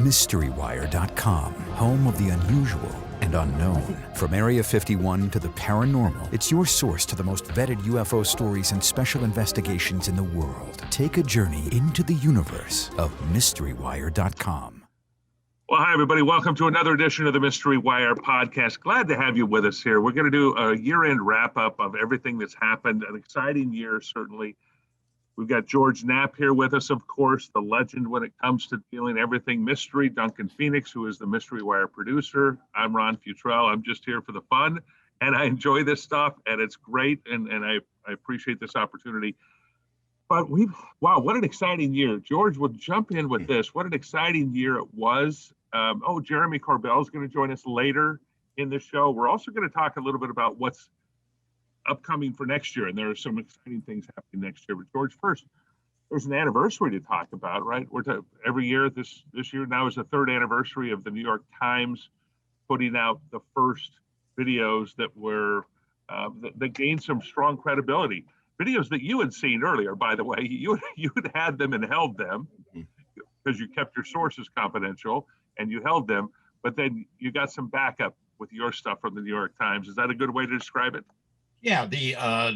MysteryWire.com, home of the unusual and unknown. From Area 51 to the paranormal, it's your source to the most vetted UFO stories and special investigations in the world. Take a journey into the universe of MysteryWire.com. Well, hi, everybody. Welcome to another edition of the Mystery Wire podcast. Glad to have you with us here. We're going to do a year-end wrap-up of everything that's happened. An exciting year, certainly. We've got George Knapp here with us, of course, the legend when it comes to dealing everything mystery. Duncan Phoenix, who is the Mystery Wire producer. I'm Ron Futrell. I'm just here for the fun, and I enjoy this stuff, and it's great, and I appreciate this opportunity. But wow, what an exciting year. George, we'll jump in with this. What an exciting year it was. Jeremy Corbell is going to join us later in the show. We're also going to talk a little bit about what's upcoming for next year, and there are some exciting things happening next year. But George, first, there's an anniversary to talk about, right? Every year, this year now is the third anniversary of the New York Times putting out the first videos that were that gained some strong credibility. Videos that you had seen earlier, by the way. You had them and held them because you kept your sources confidential and you held them, but then you got some backup with your stuff from the New York Times. Is that a good way to describe it? Yeah,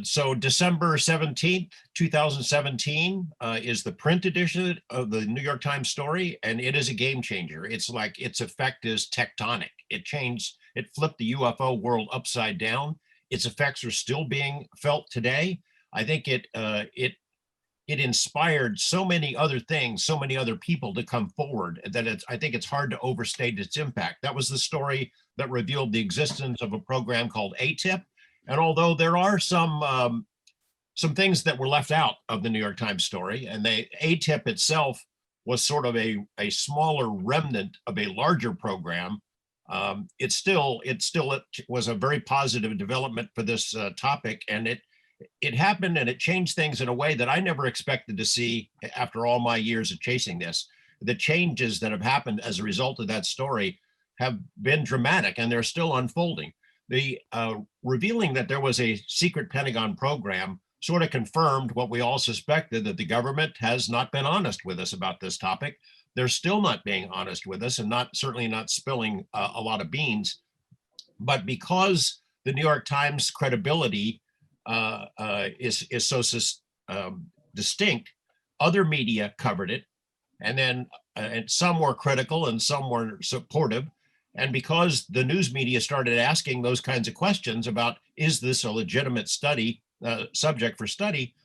so December 17th, 2017 is the print edition of the New York Times story, and it is a game changer. It's like its effect is tectonic. It flipped the UFO world upside down. Its effects are still being felt today. I think it inspired so many other things, so many other people to come forward that I think it's hard to overstate its impact. That was the story that revealed the existence of a program called ATIP. And although there are some things that were left out of the New York Times story, and the ATIP itself was sort of a smaller remnant of a larger program, it was a very positive development for this topic, and it happened and it changed things in a way that I never expected to see after all my years of chasing this. The changes that have happened as a result of that story have been dramatic, and they're still unfolding. The revealing that there was a secret Pentagon program sort of confirmed what we all suspected, that the government has not been honest with us about this topic. They're still not being honest with us, and certainly not spilling a lot of beans. But because the New York Times credibility is so distinct, other media covered it, and then and some were critical and some were supportive. And because the news media started asking those kinds of questions about, is this a legitimate subject for study,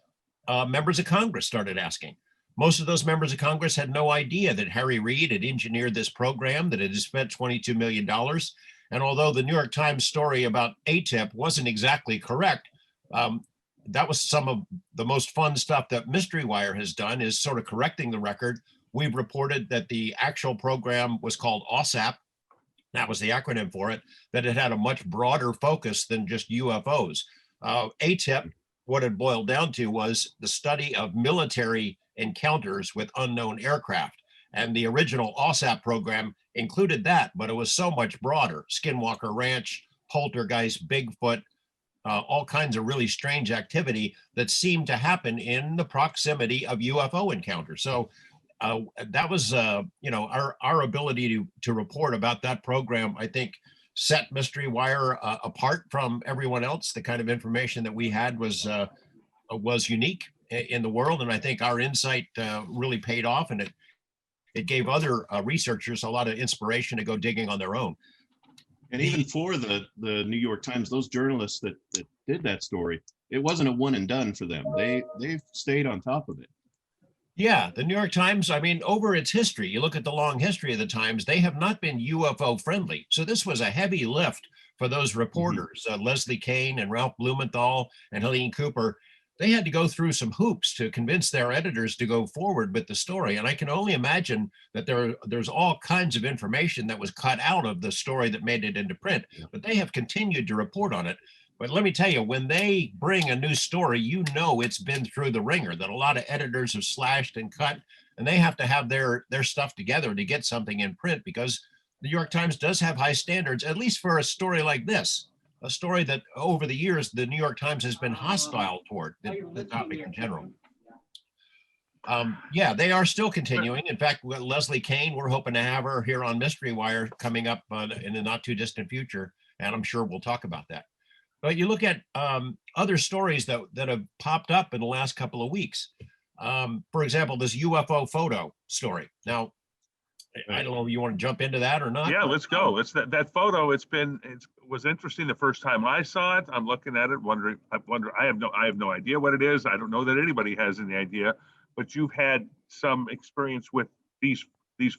members of Congress started asking. Most of those members of Congress had no idea that Harry Reid had engineered this program, that it had spent $22 million. And although the New York Times story about ATIP wasn't exactly correct, that was some of the most fun stuff that Mystery Wire has done, is sort of correcting the record. We've reported that the actual program was called OSAP. That was the acronym for it, that it had a much broader focus than just UFOs. ATIP, what it boiled down to was the study of military encounters with unknown aircraft. And the original OSAP program included that, but it was so much broader. Skinwalker Ranch, Poltergeist, Bigfoot, all kinds of really strange activity that seemed to happen in the proximity of UFO encounters. So that was, our ability to report about that program, I think, set Mystery Wire apart from everyone else. The kind of information that we had was unique in the world, and I think our insight really paid off, and it gave other researchers a lot of inspiration to go digging on their own. And even for the New York Times, those journalists that did that story, it wasn't a one and done for them. They've stayed on top of it. Yeah, the New York Times, I mean, over its history, you look at the long history of the Times, they have not been UFO friendly. So this was a heavy lift for those reporters, Leslie Kean and Ralph Blumenthal and Helene Cooper. They had to go through some hoops to convince their editors to go forward with the story. And I can only imagine that there's all kinds of information that was cut out of the story that made it into print, but they have continued to report on it. But let me tell you, when they bring a new story, you know it's been through the ringer, that a lot of editors have slashed and cut, and they have to have their stuff together to get something in print, because the New York Times does have high standards, at least for a story like this, a story that over the years, the New York Times has been hostile toward the topic in general. Yeah, they are still continuing. In fact, Leslie Kane, we're hoping to have her here on Mystery Wire coming up in the not too distant future, and I'm sure we'll talk about that. But you look at other stories that have popped up in the last couple of weeks. For example, this UFO photo story. Now, I don't know if you want to jump into that or not. Yeah, let's go. It's that photo. It was interesting the first time I saw it. I'm looking at it, wondering. I have no idea what it is. I don't know that anybody has any idea. But you've had some experience with these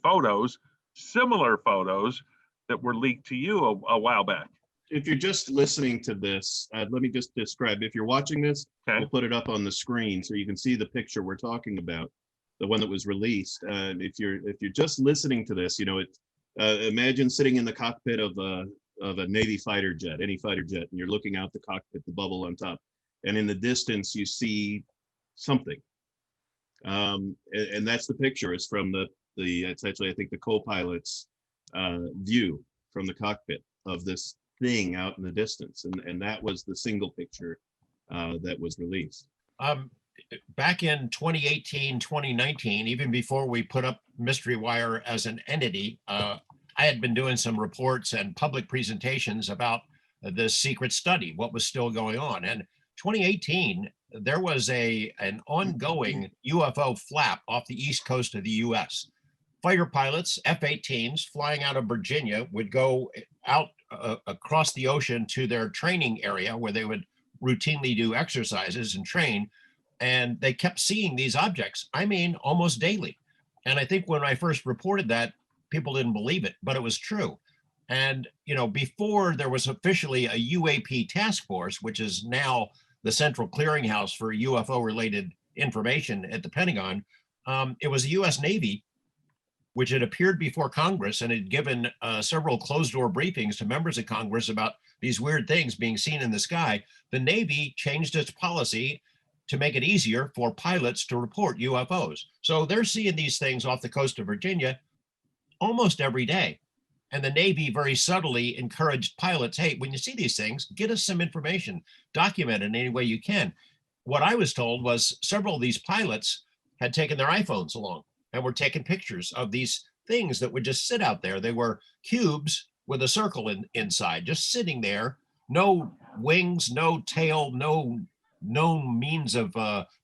photos, similar photos that were leaked to you a while back. If you're just listening to this, let me just describe. If you're watching this, Okay. we'll put it up on the screen so you can see the picture we're talking about, the one that was released. If you're just listening to this, imagine sitting in the cockpit of a Navy fighter jet, any fighter jet, and you're looking out the cockpit, the bubble on top, and in the distance you see something. And that's the picture. It's from it's actually, I think, the co-pilot's view from the cockpit of this thing out in the distance, and that was the single picture that was released. Back in 2018, 2019, even before we put up Mystery Wire as an entity, I had been doing some reports and public presentations about the secret study, what was still going on. And 2018, there was an ongoing UFO flap off the east coast of the US. Fighter pilots, F-18s, flying out of Virginia would go out across the ocean to their training area where they would routinely do exercises and train. And they kept seeing these objects, I mean, almost daily. And I think when I first reported that, people didn't believe it, but it was true. And, before there was officially a UAP task force, which is now the central clearinghouse for UFO related information at the Pentagon, it was the US Navy, which had appeared before Congress and had given several closed door briefings to members of Congress about these weird things being seen in the sky. The Navy changed its policy to make it easier for pilots to report UFOs. So they're seeing these things off the coast of Virginia almost every day. And the Navy very subtly encouraged pilots, hey, when you see these things, get us some information, document it in any way you can. What I was told was several of these pilots had taken their iPhones along and were taking pictures of these things that would just sit out there. They were cubes with a circle inside, just sitting there, no wings, no tail, no means of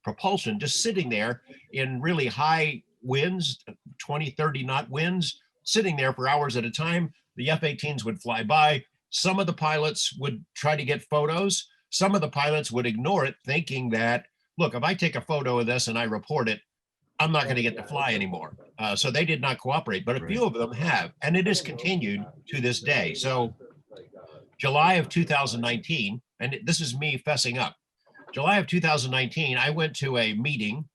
propulsion, just sitting there in really high winds, 20, 30 knot winds, sitting there for hours at a time. The F-18s would fly by. Some of the pilots would try to get photos. Some of the pilots would ignore it, thinking that, look, if I take a photo of this and I report it, I'm not going to get to fly anymore. So they did not cooperate, but a few of them have, and it has continued to this day. So July of 2019, and this is me fessing up, July of 2019, I went to a meeting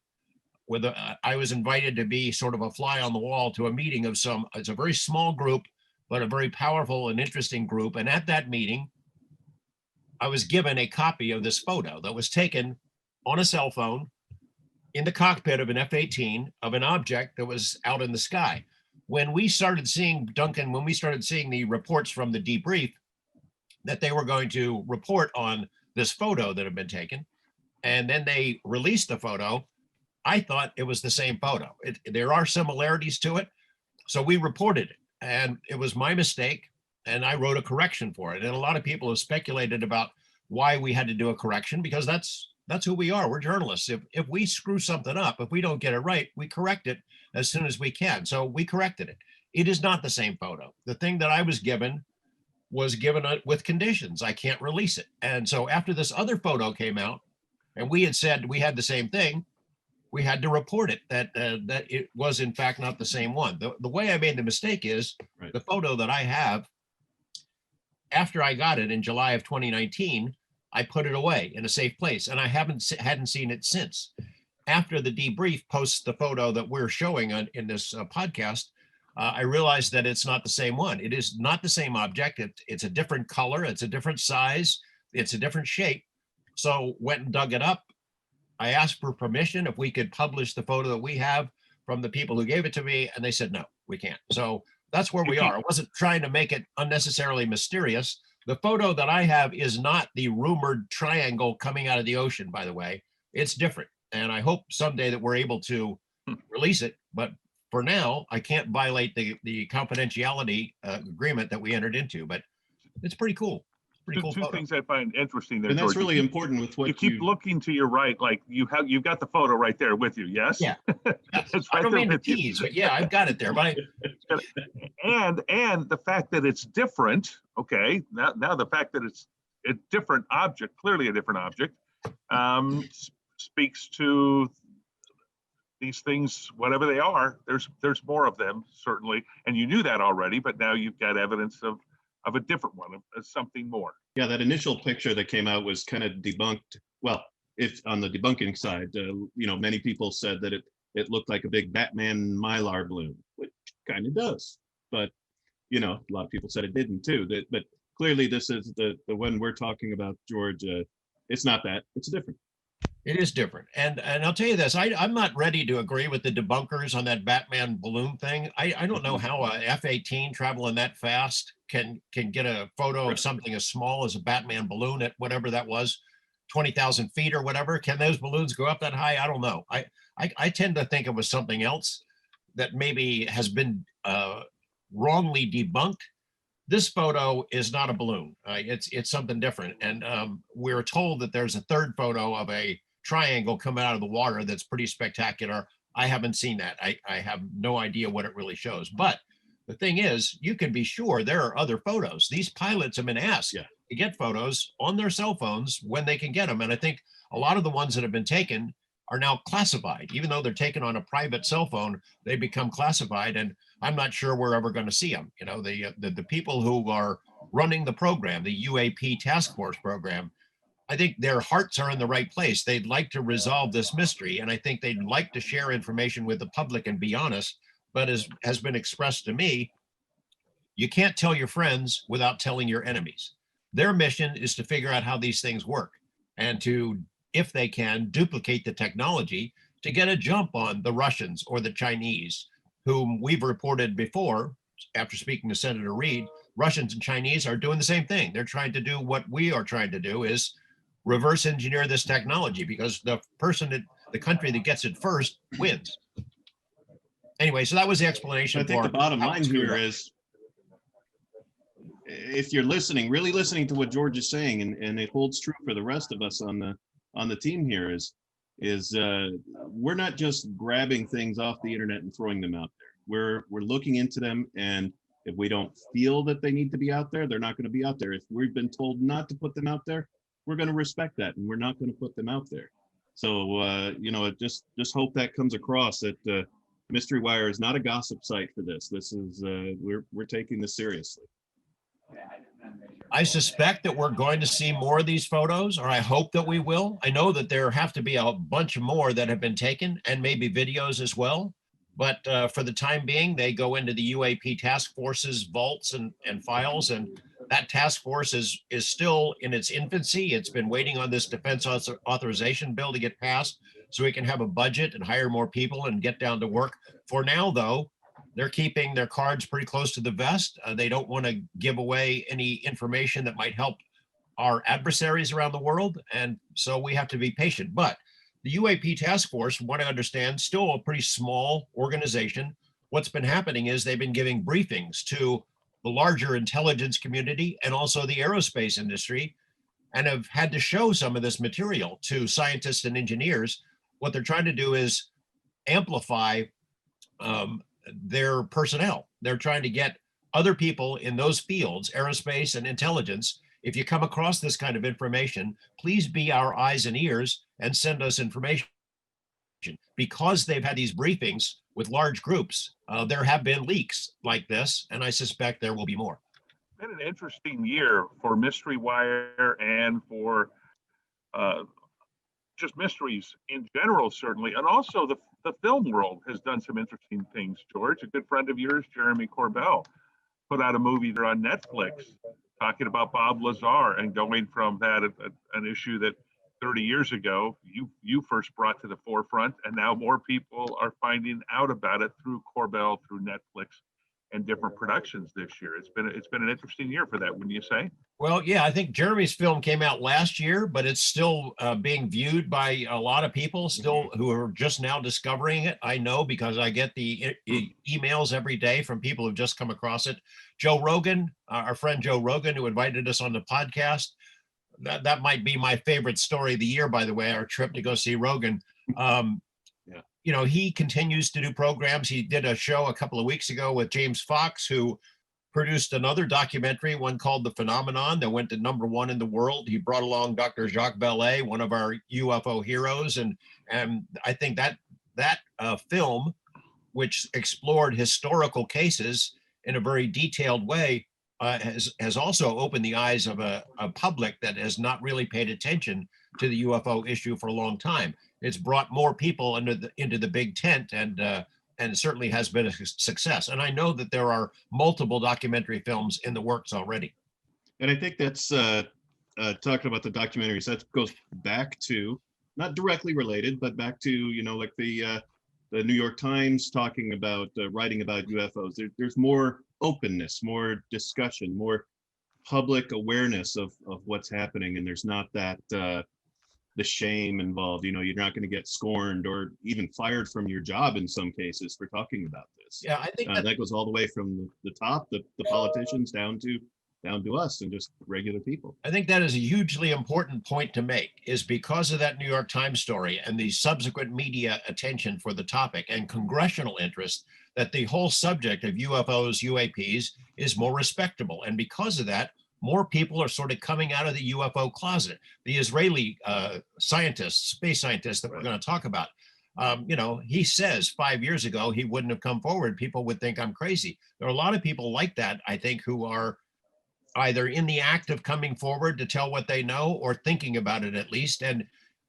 with I was invited to be sort of a fly on the wall to a meeting of it's a very small group, but a very powerful and interesting group. And at that meeting, I was given a copy of this photo that was taken on a cell phone in the cockpit of an F-18 of an object that was out in the sky. When we started seeing, Duncan, when we started seeing the reports from the debrief that they were going to report on this photo that had been taken, and then they released the photo, I thought it was the same photo. There are similarities to it. So we reported it, and it was my mistake, and I wrote a correction for it. And a lot of people have speculated about why we had to do a correction, because that's who we are. We're journalists. If we screw something up, if we don't get it right, we correct it as soon as we can. So we corrected it. It is not the same photo. The thing that I was given with conditions. I can't release it. And so after this other photo came out, and we had said we had the same thing, we had to report it, that it was in fact not the same one. The way I made the mistake is the photo that I have, after I got it in July of 2019, I put it away in a safe place, and I hadn't seen it since. After the debrief posts the photo that we're showing in this podcast, I realized that it's not the same one. It is not the same object. It's a different color. It's a different size. It's a different shape. So went and dug it up. I asked for permission if we could publish the photo that we have from the people who gave it to me, and they said, no, we can't. So that's where we are. I wasn't trying to make it unnecessarily mysterious. The photo that I have is not the rumored triangle coming out of the ocean, by the way. It's different. And I hope someday that we're able to release it. But for now, I can't violate the confidentiality agreement that we entered into. But it's pretty cool. Pretty cool Two photo. things I find interesting there, And that's George. really important with what You keep looking to your right, like you've got the photo right there with you. Yes. Yeah. It's I right don't there mean to with you. tease, but yeah, I've got it there. But And the fact that it's different. Okay. Now the fact that it's a different object, clearly a different object, speaks to these things, whatever they are. There's more of them certainly, and you knew that already, but now you've got evidence of a different one, of something more. Yeah, that initial picture that came out was kind of debunked. Well, if on the debunking side, many people said that it looked like a big Batman Mylar balloon, which kind of does. But a lot of people said it didn't too. But clearly, this is the one we're talking about, George. It's not that. It's different. it is different. And I'll tell you this, I'm not ready to agree with the debunkers on that Batman balloon thing. I don't know how a F-18 traveling that fast can get a photo of something as small as a Batman balloon at whatever that was, 20,000 feet or whatever. Can those balloons go up that high? I don't know. I tend to think it was something else that maybe has been wrongly debunked. This photo is not a balloon. It's something different. And we're told that there's a third photo of a triangle coming out of the water that's pretty spectacular. I haven't seen that. I have no idea what it really shows. But the thing is, you can be sure there are other photos. These pilots have been asked to get photos on their cell phones when they can get them. And I think a lot of the ones that have been taken are now classified. Even though they're taken on a private cell phone, they become classified. And I'm not sure we're ever going to see them. The people who are running the program, the UAP task force program, I think their hearts are in the right place. They'd like to resolve this mystery, and I think they'd like to share information with the public and be honest. But as has been expressed to me, you can't tell your friends without telling your enemies. Their mission is to figure out how these things work and to, if they can, duplicate the technology to get a jump on the Russians or the Chinese, whom we've reported before, after speaking to Senator Reid. Russians and Chinese are doing the same thing. They're trying to do what we are trying to do, is reverse engineer this technology, because the country that gets it first wins. Anyway, so that was the explanation. I think the bottom line here is, if you're really listening to what George is saying, and it holds true for the rest of us on the team here, is we're not just grabbing things off the internet and throwing them out there. We're looking into them, and if we don't feel that they need to be out there, they're not going to be out there. If we've been told not to put them out there, we're going to respect that, and we're not going to put them out there. So just hope that comes across, that Mystery Wire is not a gossip site for this. This is we're taking this seriously. I suspect that we're going to see more of these photos, or I hope that we will. I know that there have to be a bunch more that have been taken, and maybe videos as well. But for the time being, they go into the UAP task force's vaults and files, and that task force is still in its infancy. It's been waiting on this defense authorization bill to get passed so we can have a budget and hire more people and get down to work. For now, though, they're keeping their cards pretty close to the vest. They don't want to give away any information that might help our adversaries around the world. And so we have to be patient. But the UAP task force, from what I understand, still a pretty small organization. What's been happening is they've been giving briefings to the larger intelligence community and also the aerospace industry, and have had to show some of this material to scientists and engineers. What they're trying to do is amplify their personnel. They're trying to get other people in those fields, aerospace and intelligence. If you come across this kind of information, please be our eyes and ears and send us information. Because they've had these briefings with large groups, there have been leaks like this, and I suspect there will be more. It's been an interesting year for Mystery Wire and for just mysteries in general, certainly. And also the film world has done some interesting things, George. A good friend of yours, Jeremy Corbell, put out a movie there on Netflix talking about Bob Lazar, and going from that, an issue that 30 years ago you first brought to the forefront, and now more people are finding out about it through Corbell, through Netflix. and different productions this year. It's been an interesting year for that, wouldn't you say? Well, yeah, I think Jeremy's film came out last year, but it's still being viewed by a lot of people still who are just now discovering it. I know because I get the emails every day from people who've just come across it. Joe Rogan, our friend Joe Rogan, who invited us on the podcast. That might be my favorite story of the year, by the way, our trip to go see Rogan. Yeah. You know, he continues to do programs. He did a show a couple of weeks ago with James Fox, who produced another documentary, one called The Phenomenon, that went to #1 in the world. He brought along Dr. Jacques Vallée, one of our UFO heroes. And I think that film, which explored historical cases in a very detailed way, has also opened the eyes of a public that has not really paid attention to the UFO issue for a long time. It's brought more people into the big tent, and certainly has been a success. And I know that there are multiple documentary films in the works already. And I think that's talking about the documentaries, that goes back to, not directly related, but back to, you know, like the New York Times talking about writing about UFOs. There's more openness, more discussion, more public awareness of what's happening, and there's not that the shame involved. You know, you're not going to get scorned or even fired from your job in some cases for talking about this. Yeah, I think that goes all the way from the top, the politicians, down to us and just regular people. I think that is a hugely important point to make, is because of that New York Times story and the subsequent media attention for the topic and congressional interest, that the whole subject of UFOs, UAPs is more respectable. And because of that, more people are sort of coming out of the UFO closet. The Israeli scientists, space scientists that we're going to talk about, you know, he says 5 years ago he wouldn't have come forward. People would think I'm crazy. There are a lot of people like that, I think, who are either in the act of coming forward to tell what they know or thinking about it at least. And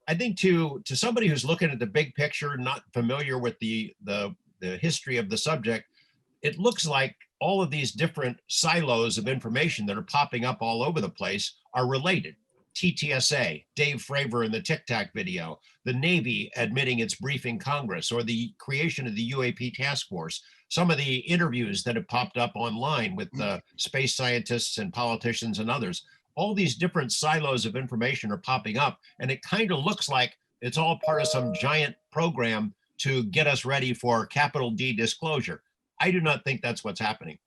I think to somebody who's looking at the big picture, not familiar with the history of the subject, it looks like all of these different silos of information that are popping up all over the place are related. TTSA, Dave Fravor in the Tic Tac video, the Navy admitting it's briefing Congress, or the creation of the UAP task force, some of the interviews that have popped up online with space scientists and politicians and others. All these different silos of information are popping up, and it kind of looks like it's all part of some giant program to get us ready for capital D disclosure. I do not think that's what's happening.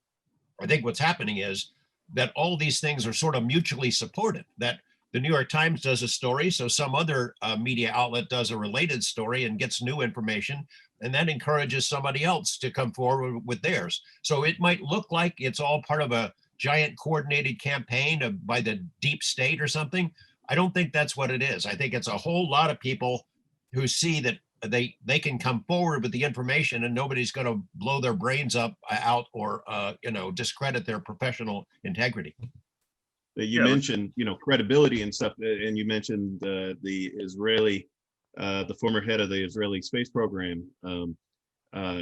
I think what's happening is that all these things are sort of mutually supported, that the New York Times does a story, so some other media outlet does a related story and gets new information, and that encourages somebody else to come forward with theirs. So it might look like it's all part of a giant coordinated campaign by the deep state or something. I don't think that's what it is. I think it's a whole lot of people who see that they can come forward with the information and nobody's going to blow their brains out or you know, discredit their professional integrity. You mentioned, you know, credibility and stuff, and you mentioned the Israeli, the former head of the Israeli space program.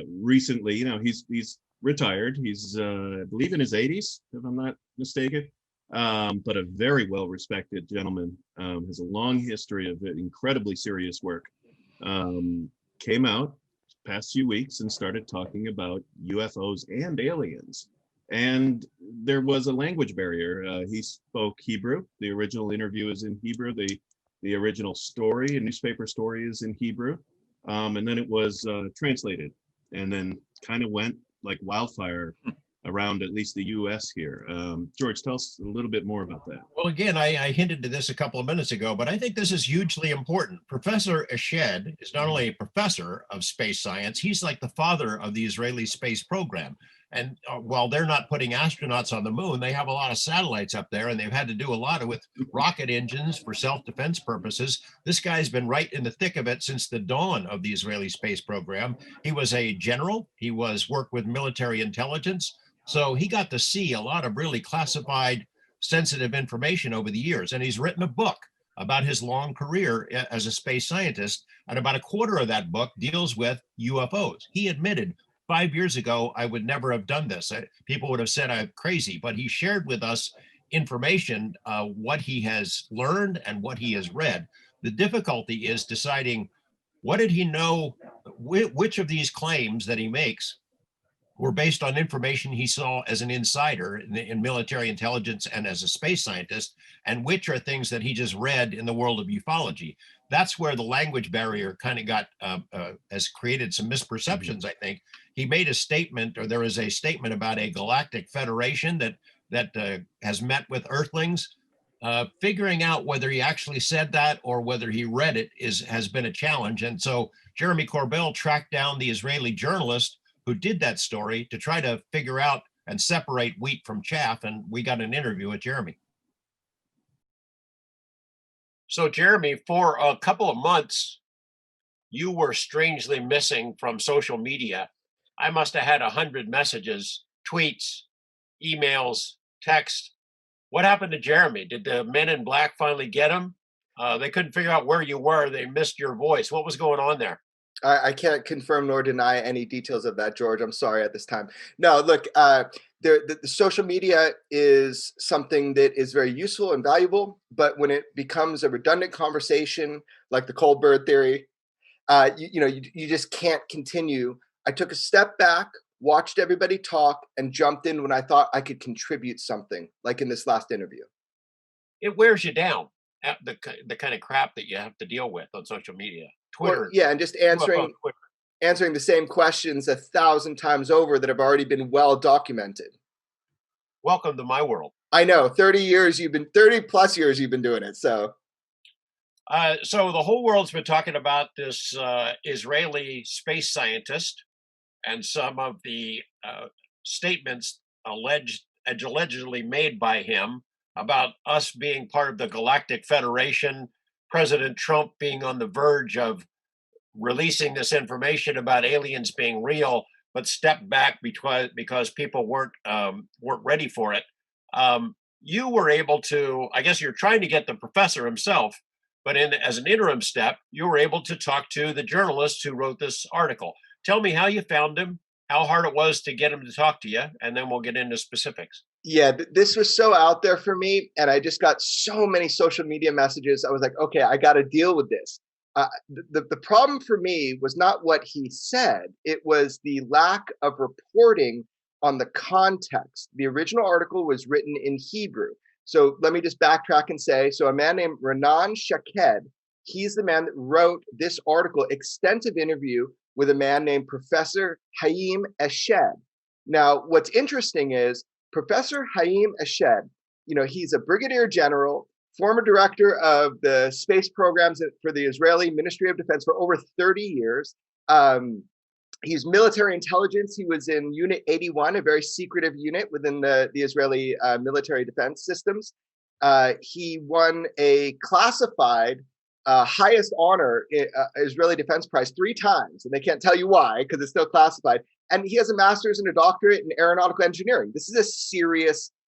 Recently, you know, he's retired. He's I believe in his 80s, if I'm not mistaken, but a very well respected gentleman. Has a long history of incredibly serious work. Came out past few weeks and started talking about UFOs and aliens. And there was a language barrier. He spoke Hebrew. The original interview is in Hebrew. The original story, a newspaper story, is in Hebrew. And then it was translated, and then kind of went like wildfire around at least the US here. George, tell us a little bit more about that. Well, again, I hinted to this a couple of minutes ago, but I think this is hugely important. Professor Eshed is not only a professor of space science, he's like the father of the Israeli space program. And while they're not putting astronauts on the moon, they have a lot of satellites up there, and they've had to do a lot with rocket engines for self-defense purposes. This guy's been right in the thick of it since the dawn of the Israeli space program. He was a general. He worked with military intelligence. So he got to see a lot of really classified, sensitive information over the years. And he's written a book about his long career as a space scientist. And about a quarter of that book deals with UFOs. He admitted 5 years ago, I would never have done this. People would have said I'm crazy, but he shared with us information, what he has learned and what he has read. The difficulty is deciding what did he know, which of these claims that he makes were based on information he saw as an insider in military intelligence and as a space scientist, and which are things that he just read in the world of ufology. That's where the language barrier kind of got has created some misperceptions. I think he made a statement, or there is a statement about a galactic federation that has met with Earthlings. Figuring out whether he actually said that or whether he read it has been a challenge. And so Jeremy Corbell tracked down the Israeli journalist who did that story to try to figure out and separate wheat from chaff. And we got an interview with Jeremy. So Jeremy, for a couple of months, you were strangely missing from social media. I must have had 100 messages, tweets, emails, texts. What happened to Jeremy? Did the men in black finally get him? They couldn't figure out where you were. They missed your voice. What was going on there? I can't confirm nor deny any details of that, George. I'm sorry at this time. No, look, the social media is something that is very useful and valuable, but when it becomes a redundant conversation like the cold bird theory, you just can't continue. I took a step back, watched everybody talk, and jumped in when I thought I could contribute something, like in this last interview. It wears you down, the kind of crap that you have to deal with on social media. Twitter. Yeah, and just answering the same questions 1,000 times over that have already been well documented. Welcome to my world. I know, 30 plus years you've been doing it. So so the whole world's been talking about this Israeli space scientist and some of the statements allegedly made by him about us being part of the Galactic Federation, President Trump being on the verge of releasing this information about aliens being real, but stepped back because people weren't ready for it. You were able to, I guess you're trying to get the professor himself, but as an interim step, you were able to talk to the journalist who wrote this article. Tell me how you found him, how hard it was to get him to talk to you, and then we'll get into specifics. Yeah, this was so out there for me, and I just got so many social media messages. I was like, okay, I got to deal with this. The problem for me was not what he said. It was the lack of reporting on the context. The original article was written in Hebrew. So let me just backtrack and say, so a man named Renan Shaked, he's the man that wrote this article, extensive interview with a man named Professor Haim Eshed. Now, what's interesting is Professor Haim Eshed, he's a brigadier general, former director of the space programs for the Israeli Ministry of Defense for over 30 years. He's military intelligence. He was in Unit 81, a very secretive unit within the Israeli military defense systems. He won a classified highest honor, Israeli Defense Prize 3 times, and they can't tell you why because it's still classified. And he has a master's and a doctorate in aeronautical engineering. This is a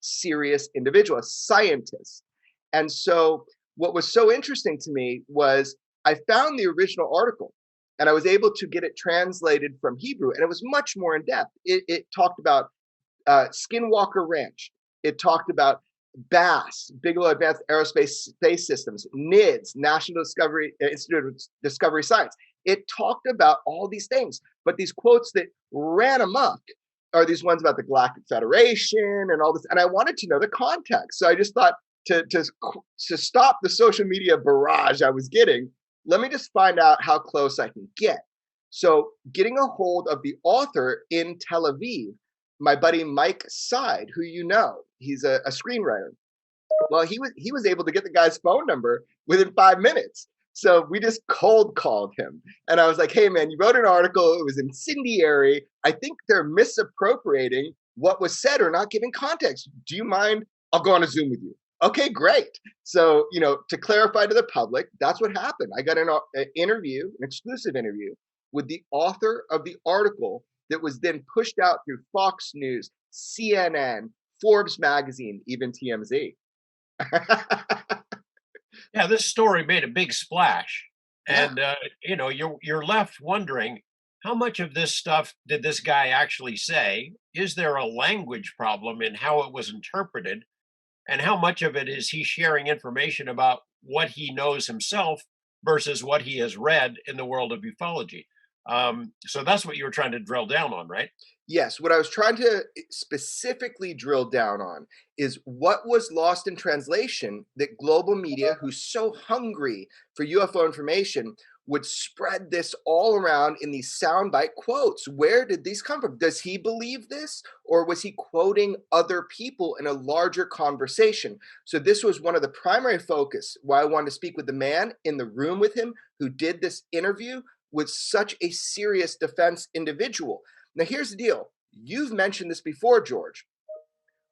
serious individual, a scientist. And so what was so interesting to me was I found the original article and I was able to get it translated from Hebrew, and it was much more in depth. It talked about Skinwalker Ranch. It talked about BASS, Bigelow Advanced Aerospace Space Systems, NIDS, National Institute of Discovery Science. It talked about all these things, but these quotes that ran amok are these ones about the Galactic Federation and all this. And I wanted to know the context. So I just thought to stop the social media barrage I was getting, let me just find out how close I can get. So getting a hold of the author in Tel Aviv, my buddy Mike Side, who he's a screenwriter. Well, he was able to get the guy's phone number within 5 minutes. So we just cold called him. And I was like, hey, man, you wrote an article. It was incendiary. I think they're misappropriating what was said or not giving context. Do you mind? I'll go on a Zoom with you. Okay, great. So, to clarify to the public, that's what happened. I got an exclusive interview with the author of the article that was then pushed out through Fox News, CNN, Forbes magazine, even TMZ. Yeah, this story made a big splash. And, you're left wondering, how much of this stuff did this guy actually say? Is there a language problem in how it was interpreted? And how much of it is he sharing information about what he knows himself versus what he has read in the world of ufology? So that's what you were trying to drill down on, right? Yes, what I was trying to specifically drill down on is what was lost in translation that global media, who's so hungry for UFO information, would spread this all around in these soundbite quotes. Where did these come from? Does he believe this, or was he quoting other people in a larger conversation? So this was one of the primary focus why I wanted to speak with the man in the room with him who did this interview with such a serious defense individual. Now, here's the deal. You've mentioned this before, George.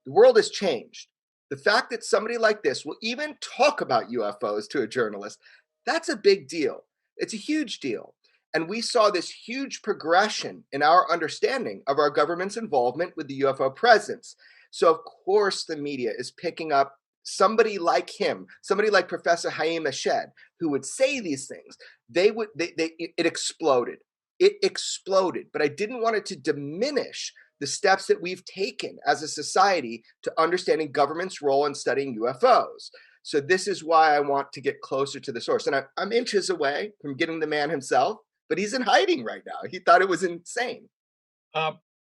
The world has changed. The fact that somebody like this will even talk about UFOs to a journalist, that's a big deal. It's a huge deal. And we saw this huge progression in our understanding of our government's involvement with the UFO presence. So, of course, the media is picking up somebody like him, somebody like Professor Haim Eshed, who would say these things. It exploded. It exploded, but I didn't want it to diminish the steps that we've taken as a society to understanding government's role in studying UFOs. So this is why I want to get closer to the source. And I'm inches away from getting the man himself, but he's in hiding right now. He thought it was insane.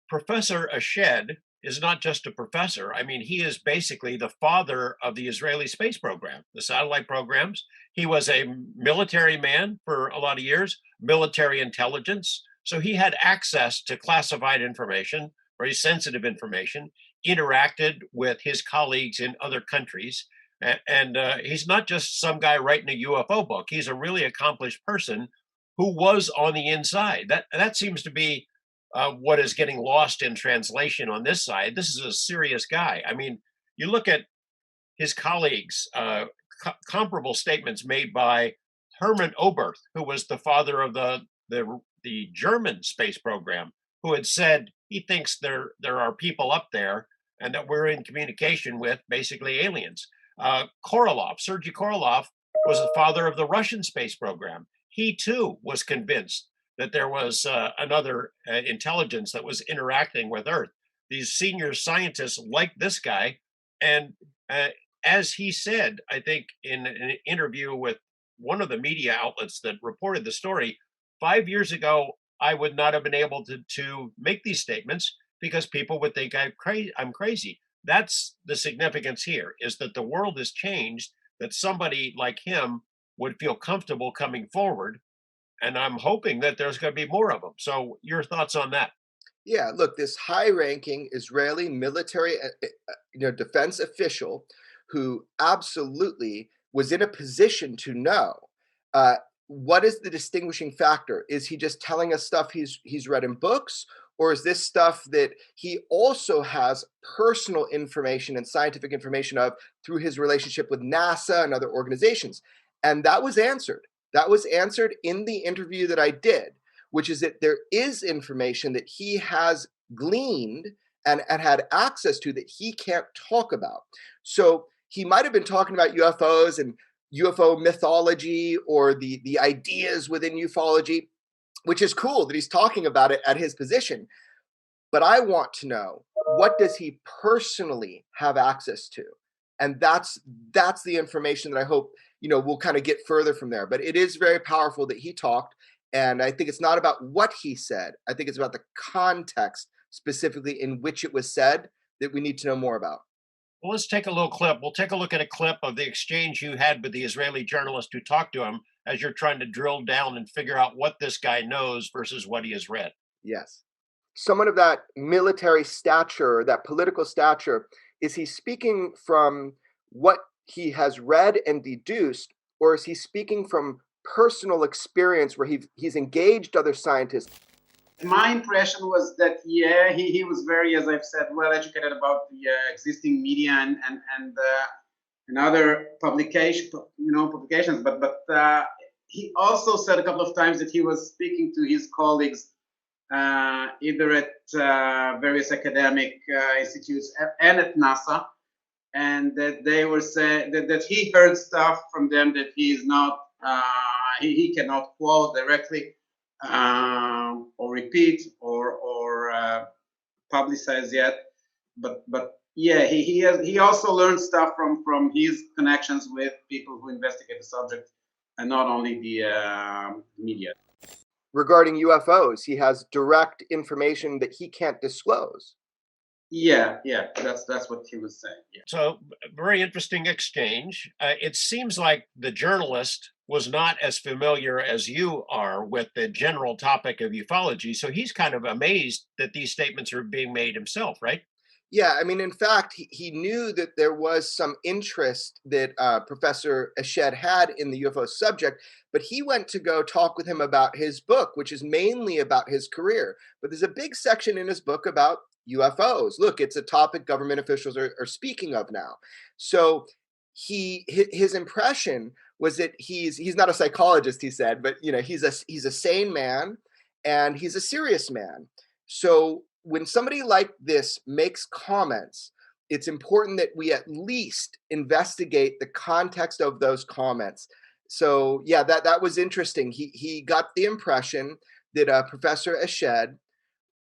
Professor Eshed is not just a professor. I mean, he is basically the father of the Israeli space program, the satellite programs. He was a military man for a lot of years, military intelligence. So he had access to classified information, very sensitive information, interacted with his colleagues in other countries. And he's not just some guy writing a UFO book. He's a really accomplished person who was on the inside. That seems to be what is getting lost in translation on this side. This is a serious guy. I mean, you look at his colleagues, comparable statements made by Hermann Oberth, who was the father of the German space program, who had said he thinks there are people up there and that we're in communication with basically aliens. Sergei Korolev was the father of the Russian space program. He too was convinced that there was another intelligence that was interacting with Earth. These senior scientists like this guy. And as he said, I think in an interview with one of the media outlets that reported the story, 5 years ago, I would not have been able to make these statements because people would think I'm crazy. That's the significance here, is that the world has changed, that somebody like him would feel comfortable coming forward. And I'm hoping that there's going to be more of them. So your thoughts on that? Yeah, look, this high-ranking Israeli military, defense official who absolutely was in a position to know what is the distinguishing factor. Is he just telling us stuff he's read in books, or is this stuff that he also has personal information and scientific information of through his relationship with NASA and other organizations? And that was answered. That was answered in the interview that I did, which is that there is information that he has gleaned and had access to that he can't talk about. So he might have been talking about UFOs and UFO mythology or the ideas within ufology, which is cool that he's talking about it at his position. But I want to know, what does he personally have access to? And that's the information that I hope we'll kind of get further from there. But it is very powerful that he talked. And I think it's not about what he said. I think it's about the context specifically in which it was said that we need to know more about. Well, let's take a little clip. We'll take a look at a clip of the exchange you had with the Israeli journalist who talked to him as you're trying to drill down and figure out what this guy knows versus what he has read. Yes. Someone of that military stature, that political stature, is he speaking from what he has read and deduced, or is he speaking from personal experience where he's engaged other scientists? My impression was that, yeah, he was very, as I've said, well educated about the existing media and other publications, but he also said a couple of times that he was speaking to his colleagues either at various academic institutes and at NASA, and that they were saying that he heard stuff from them that he is not, he cannot quote directly or repeat or publicize yet, but yeah, he also learned stuff from his connections with people who investigate the subject and not only the media. regarding UFOs. He has direct information that he can't disclose. Yeah, that's what he was saying. Yeah. So, very interesting exchange. It seems like the journalist was not as familiar as you are with the general topic of ufology. So, he's kind of amazed that these statements are being made himself, right? Yeah, I mean, in fact, he knew that there was some interest that Professor Eshed had in the UFO subject, but he went to go talk with him about his book, which is mainly about his career. But there's a big section in his book about UFOs. Look, it's a topic government officials are speaking of now. So his impression was that he's not a psychologist, he said, but he's a sane man and he's a serious man. So when somebody like this makes comments, it's important that we at least investigate the context of those comments. So yeah, that was interesting. He got the impression that Professor Eshed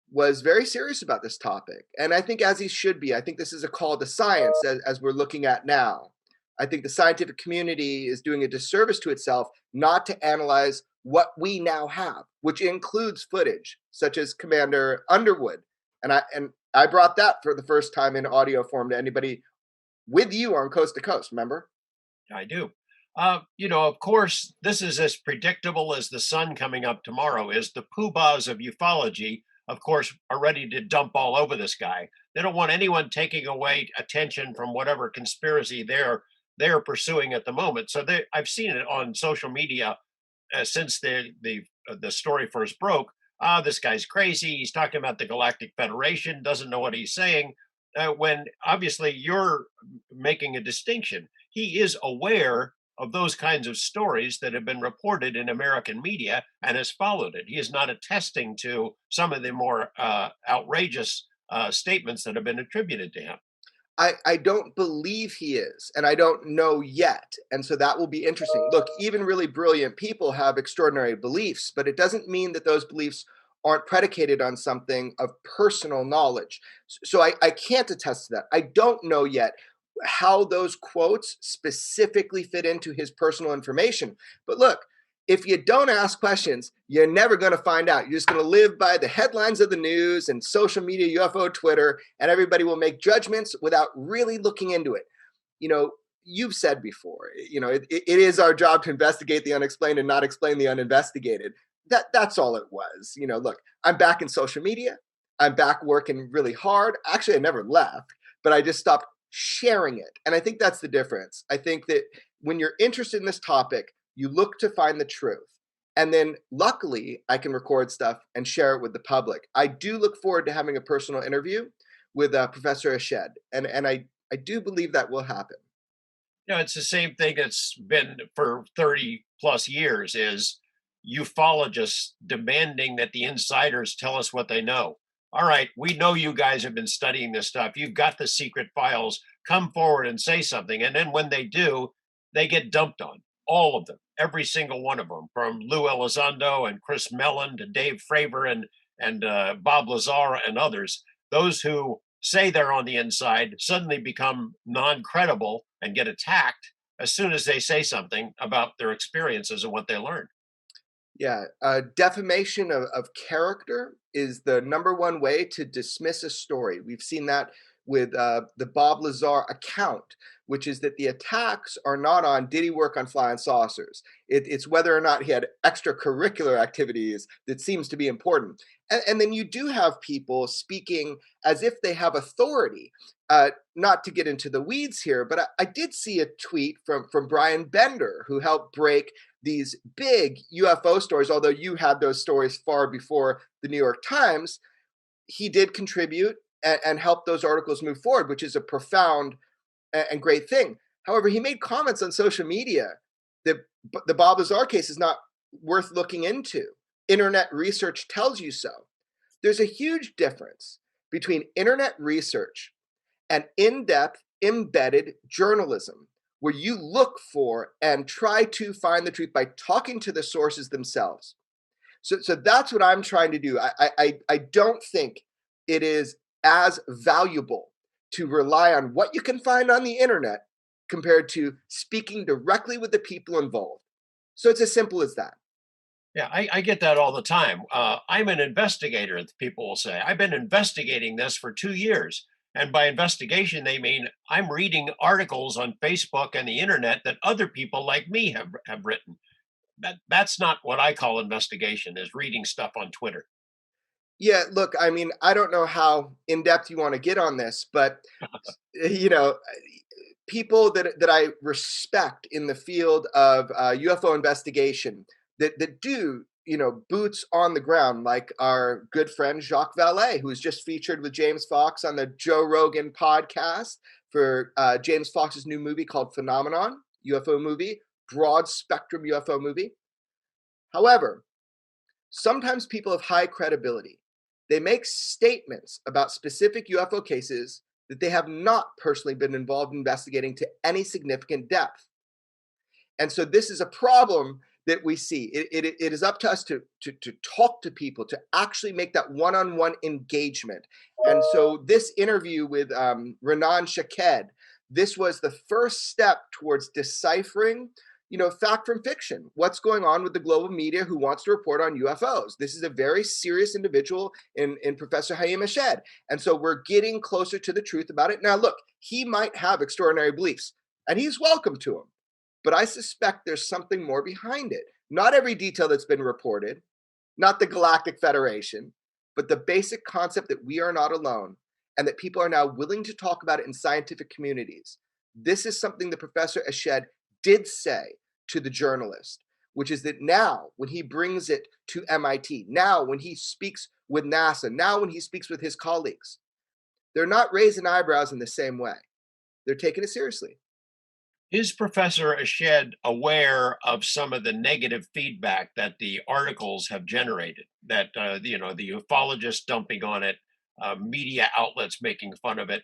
was very serious about this topic, and I think as he should be. I think this is a call to science as we're looking at now. I think the scientific community is doing a disservice to itself not to analyze what we now have, which includes footage such as Commander Underwood. And I brought that for the first time in audio form to anybody with you on Coast to Coast, remember? I do. Of course, this is as predictable as the sun coming up tomorrow is. The poobahs of ufology, of course, are ready to dump all over this guy. They don't want anyone taking away attention from whatever conspiracy they're pursuing at the moment. So I've seen it on social media since the story first broke. This guy's crazy. He's talking about the Galactic Federation, doesn't know what he's saying. When obviously you're making a distinction. He is aware of those kinds of stories that have been reported in American media and has followed it. He is not attesting to some of the more outrageous statements that have been attributed to him. I don't believe he is, and I don't know yet. And so that will be interesting. Look, even really brilliant people have extraordinary beliefs, but it doesn't mean that those beliefs aren't predicated on something of personal knowledge. So I can't attest to that. I don't know yet how those quotes specifically fit into his personal information. But look, if you don't ask questions, you're never going to find out. You're just going to live by the headlines of the news and social media, UFO Twitter, and everybody will make judgments without really looking into it. You've said before, it is our job to investigate the unexplained and not explain the uninvestigated. That's all it was. Look, I'm back in social media. I'm back working really hard. Actually, I never left, but I just stopped sharing it. And I think that's the difference. I think that when you're interested in this topic, you look to find the truth. And then luckily, I can record stuff and share it with the public. I do look forward to having a personal interview with Professor Eshed. And I do believe that will happen. It's the same thing that's been for 30 plus years is ufologists demanding that the insiders tell us what they know. All right, we know you guys have been studying this stuff. You've got the secret files. Come forward and say something. And then when they do, they get dumped on. All of them, every single one of them, from Lou Elizondo and Chris Mellon to Dave Fravor and Bob Lazar and others. Those who say they're on the inside suddenly become non-credible and get attacked as soon as they say something about their experiences and what they learned. Yeah, defamation of character is the number one way to dismiss a story. We've seen that with the Bob Lazar account, which is that the attacks are not on did he work on flying saucers. It's whether or not he had extracurricular activities that seems to be important. And then you do have people speaking as if they have authority. Not to get into the weeds here, but I did see a tweet from Brian Bender, who helped break these big UFO stories, although you had those stories far before the New York Times. He did contribute and help those articles move forward, which is a profound and great thing. However, he made comments on social media that the Bob Lazar case is not worth looking into. Internet research tells you so. There's a huge difference between internet research and in-depth, embedded journalism, where you look for and try to find the truth by talking to the sources themselves. So that's what I'm trying to do. I don't think it is as valuable to rely on what you can find on the internet compared to speaking directly with the people involved. So it's as simple as that. Yeah, I get that all the time. I'm an investigator, people will say. I've been investigating this for 2 years. And by investigation, they mean I'm reading articles on Facebook and the internet that other people like me have written. That's not what I call investigation, is reading stuff on Twitter. Yeah, look, I mean, I don't know how in depth you want to get on this, but you know, people that I respect in the field of UFO investigation that do boots on the ground, like our good friend Jacques Vallée, who was just featured with James Fox on the Joe Rogan podcast for James Fox's new movie called Phenomenon, UFO movie, broad spectrum UFO movie. However, sometimes people of high credibility, they make statements about specific UFO cases that they have not personally been involved in investigating to any significant depth. And so this is a problem that we see. It is up to us to talk to people, to actually make that one-on-one engagement. And so this interview with Renan Shaked, this was the first step towards deciphering fact from fiction. What's going on with the global media who wants to report on UFOs? This is a very serious individual in Professor Haim Eshed. And so we're getting closer to the truth about it. Now, look, he might have extraordinary beliefs, and he's welcome to them. But I suspect there's something more behind it. Not every detail that's been reported, not the Galactic Federation, but the basic concept that we are not alone and that people are now willing to talk about it in scientific communities. This is something that Professor Eshed did say to the journalist, which is that now when he brings it to MIT, now when he speaks with NASA, now when he speaks with his colleagues, they're not raising eyebrows in the same way. They're taking it seriously. Is Professor Ashed aware of some of the negative feedback that the articles have generated? That the ufologists dumping on it, media outlets making fun of it.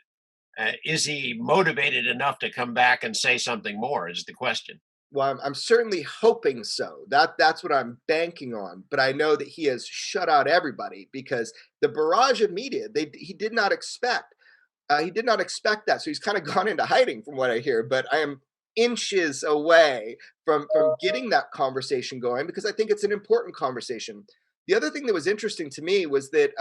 Is he motivated enough to come back and say something more? Is the question. Well, I'm certainly hoping so. That's what I'm banking on. But I know that he has shut out everybody because the barrage of media he did not expect. He did not expect that, so he's kind of gone into hiding, from what I hear. But I am inches away from getting that conversation going because I think it's an important conversation. The other thing that was interesting to me was that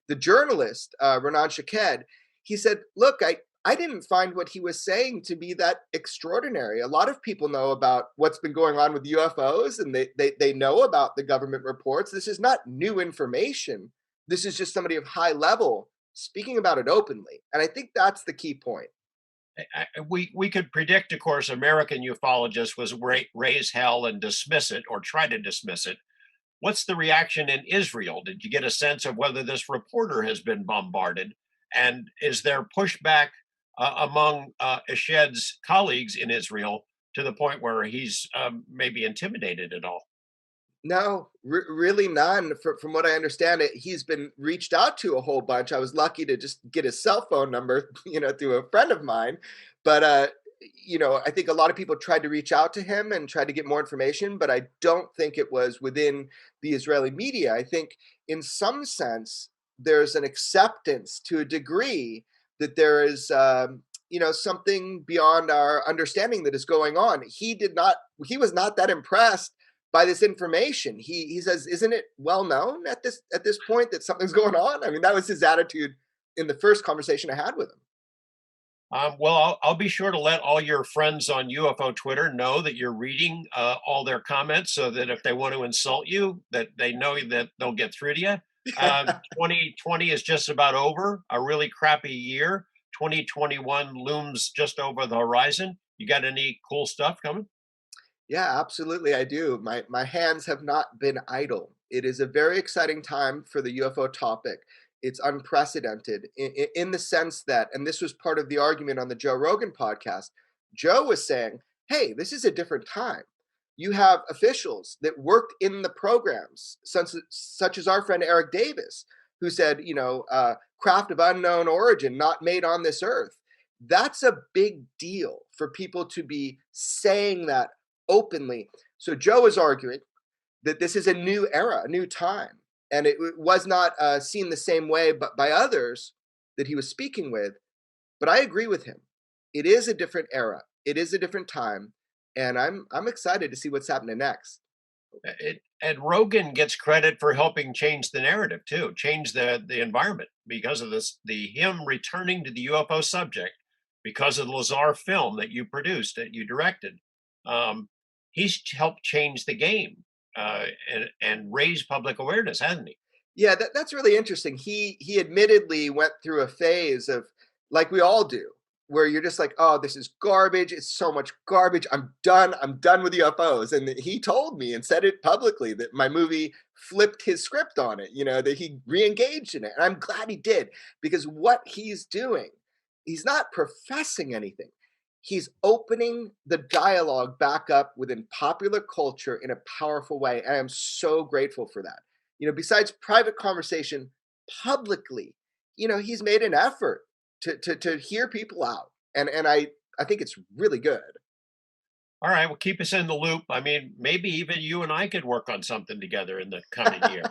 the journalist Renan Shaked, he said, "Look, I didn't find what he was saying to be that extraordinary. A lot of people know about what's been going on with UFOs, and they know about the government reports. This is not new information. This is just somebody of high level speaking about it openly." And I think that's the key point. We could predict, of course, American ufologists was raise hell and dismiss it or try to dismiss it. What's the reaction in Israel? Did you get a sense of whether this reporter has been bombarded? And is there pushback among Eshed's colleagues in Israel to the point where he's maybe intimidated at all? No, really none. From what I understand, he's been reached out to a whole bunch. I was lucky to just get his cell phone number, through a friend of mine. But I think a lot of people tried to reach out to him and tried to get more information. But I don't think it was within the Israeli media. I think, in some sense, there's an acceptance to a degree that there is, something beyond our understanding that is going on. He was not that impressed by this information. He says, "Isn't it well known at this point that something's going on?" I mean, that was his attitude in the first conversation I had with him. Well, I'll be sure to let all your friends on UFO Twitter know that you're reading all their comments, so that if they want to insult you, that they know that they'll get through to you. 2020 is just about over. A really crappy year. 2021 looms just over the horizon. You got any cool stuff coming? Yeah, absolutely, I do. My hands have not been idle. It is a very exciting time for the UFO topic. It's unprecedented in the sense that, and this was part of the argument on the Joe Rogan podcast. Joe was saying, "Hey, this is a different time. You have officials that worked in the programs, such as our friend Eric Davis, who said, craft of unknown origin, not made on this earth." That's a big deal for people to be saying that openly. So Joe is arguing that this is a new era, a new time, and it was not seen the same way, but by others that he was speaking with. But I agree with him. It is a different era. It is a different time, and I'm excited to see what's happening next. And Rogan gets credit for helping change the narrative too, change the environment because of this, him returning to the UFO subject because of the Lazar film that you produced, that you directed. Um, he's helped change the game and raise public awareness, hasn't he? Yeah, that's really interesting. He admittedly went through a phase of, like we all do, where you're just like, oh, this is garbage. It's so much garbage. I'm done. I'm done with UFOs. And he told me and said it publicly that my movie flipped his script on it, that he re-engaged in it. And I'm glad he did, because what he's doing, he's not professing anything. He's opening the dialogue back up within popular culture in a powerful way. And I'm so grateful for that. Besides private conversation, publicly, he's made an effort to hear people out. And I think it's really good. All right, well, keep us in the loop. I mean, maybe even you and I could work on something together in the coming year.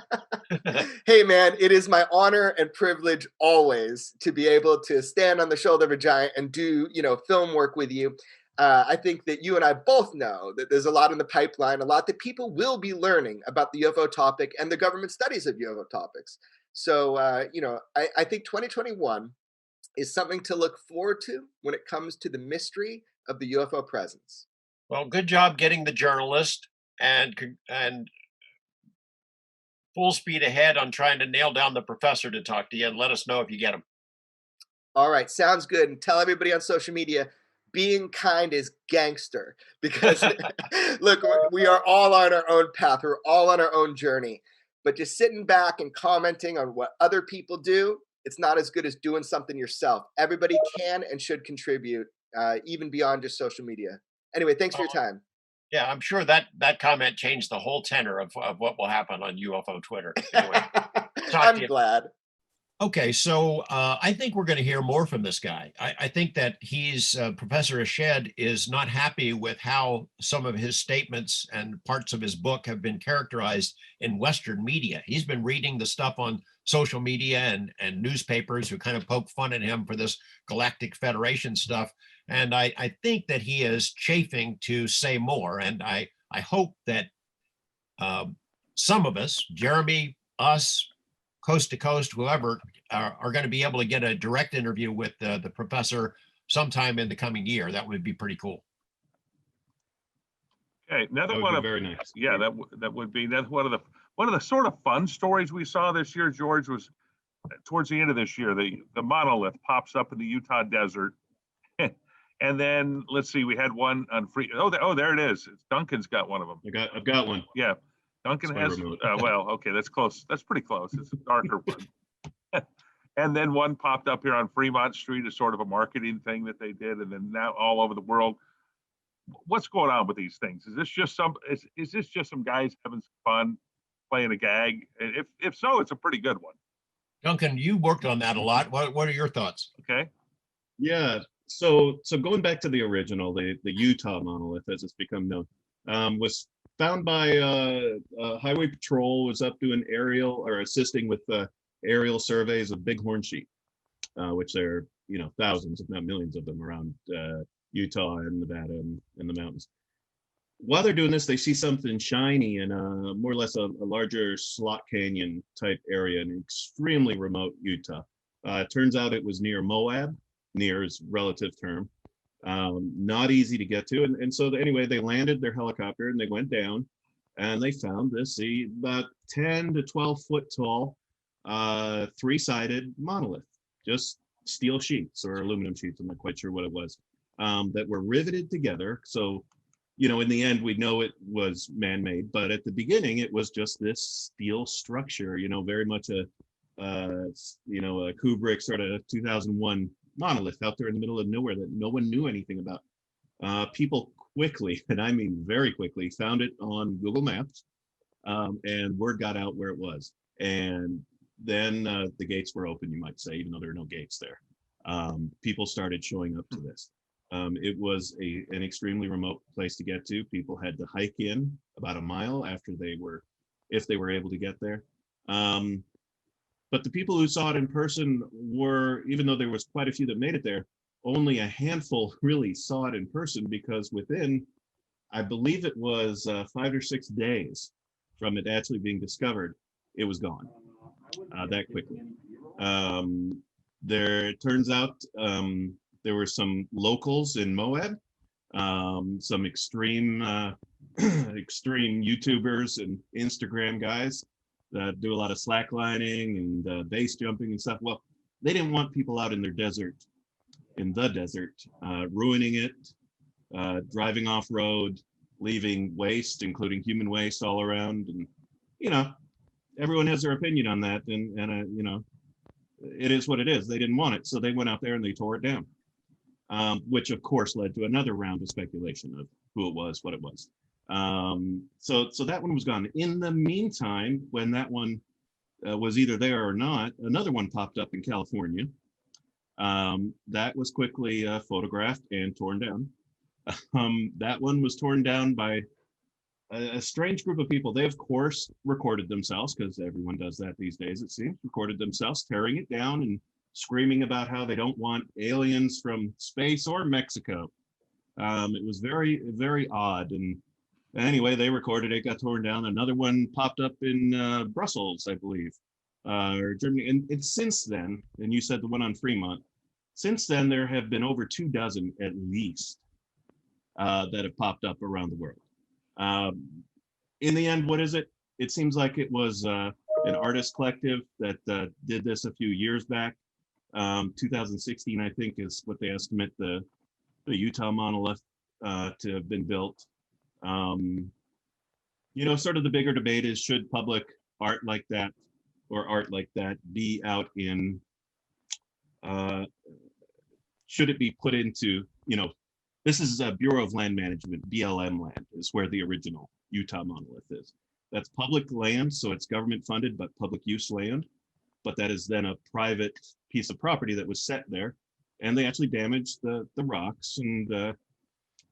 Hey, man, it is my honor and privilege always to be able to stand on the shoulder of a giant and do, film work with you. I think that you and I both know that there's a lot in the pipeline, a lot that people will be learning about the UFO topic and the government studies of UFO topics. So, I think 2021 is something to look forward to when it comes to the mystery of the UFO presence. Well, good job getting the journalist, and full speed ahead on trying to nail down the professor to talk to you, and let us know if you get him. All right, sounds good. And tell everybody on social media, being kind is gangster, because look, we are all on our own path. We're all on our own journey. But just sitting back and commenting on what other people do, it's not as good as doing something yourself. Everybody can and should contribute, even beyond just social media. Anyway, thanks for your time. Yeah, I'm sure that comment changed the whole tenor of what will happen on UFO Twitter. Anyway, talk to you. Glad. Okay, so I think we're going to hear more from this guy. I think that Professor Ashed is not happy with how some of his statements and parts of his book have been characterized in Western media. He's been reading the stuff on social media and newspapers who kind of poke fun at him for this Galactic Federation stuff. And I think that he is chafing to say more. And I hope that some of us, Jeremy, us, Coast to Coast, whoever, are going to be able to get a direct interview with the professor sometime in the coming year. That would be pretty cool. Okay, another That one would of be very nice. yeah, that would be that's one of the sort of fun stories we saw this year, George, was towards the end of this year. The monolith pops up in the Utah desert, and then let's see, we had one on free. Oh, there it is. Duncan's got one of them. I've got one. Yeah, Duncan It's my has. remote. Well, okay, that's close. That's pretty close. It's a darker one. And then one popped up here on Fremont Street as sort of a marketing thing that they did, and then now all over the world. What's going on with these things? Is this just some guys having some fun, playing a gag? If so, it's a pretty good one. Duncan, you worked on that a lot. What are your thoughts? Okay. Yeah. So going back to the original, the Utah monolith, as it's become known, was found by Highway Patrol. Was up doing aerial or assisting with aerial surveys of bighorn sheep, which there are thousands, if not millions, of them around Utah and Nevada and the mountains. While they're doing this, they see something shiny in more or less a larger slot canyon type area in extremely remote Utah. It turns out it was near Moab. Near is relative term, not easy to get to, and so anyway, they landed their helicopter and they went down, and they found this about 10 to 12 foot tall, three-sided monolith, just steel sheets or aluminum sheets. I'm not quite sure what it was, that were riveted together. So, in the end, we know it was man-made, but at the beginning, it was just this steel structure. Very much a Kubrick sort of 2001 monolith out there in the middle of nowhere that no one knew anything about. People quickly, and I mean very quickly, found it on Google Maps, and word got out where it was. And then the gates were open, you might say, even though there are no gates there. People started showing up to this. It was an extremely remote place to get to. People had to hike in about a mile if they were able to get there. But the people who saw it in person were, even though there was quite a few that made it there, only a handful really saw it in person, because within, I believe it was 5 or 6 days from it actually being discovered, it was gone that quickly. It turns out there were some locals in Moab, some extreme extreme YouTubers and Instagram guys that do a lot of slacklining and base jumping and stuff. Well, they didn't want people out in the desert, ruining it, driving off road, leaving waste, including human waste, all around. And everyone has their opinion on that, and it is what it is. They didn't want it, so they went out there and they tore it down, which of course led to another round of speculation of who it was, what it was. So that one was gone. In the meantime, when that one was either there or not, another one popped up in California. That was quickly photographed and torn down. That one was torn down by a strange group of people. They, of course, recorded themselves, because everyone does that these days, it seems, recorded themselves tearing it down and screaming about how they don't want aliens from space or Mexico. It was very, very odd. And anyway, they recorded it, got torn down. Another one popped up in Brussels, I believe, or Germany. And since then, and you said the one on Fremont, since then, there have been over 24 at least that have popped up around the world. In the end, what is it? It seems like it was an artist collective that did this a few years back. 2016, I think, is what they estimate the Utah monolith to have been built. Sort of the bigger debate is, should public art like that or art like that be out in, should it be put into, this is a Bureau of Land Management, BLM land is where the original Utah monolith is. That's public land, so it's government funded, but public use land. But that is then a private piece of property that was set there, and they actually damaged the rocks. And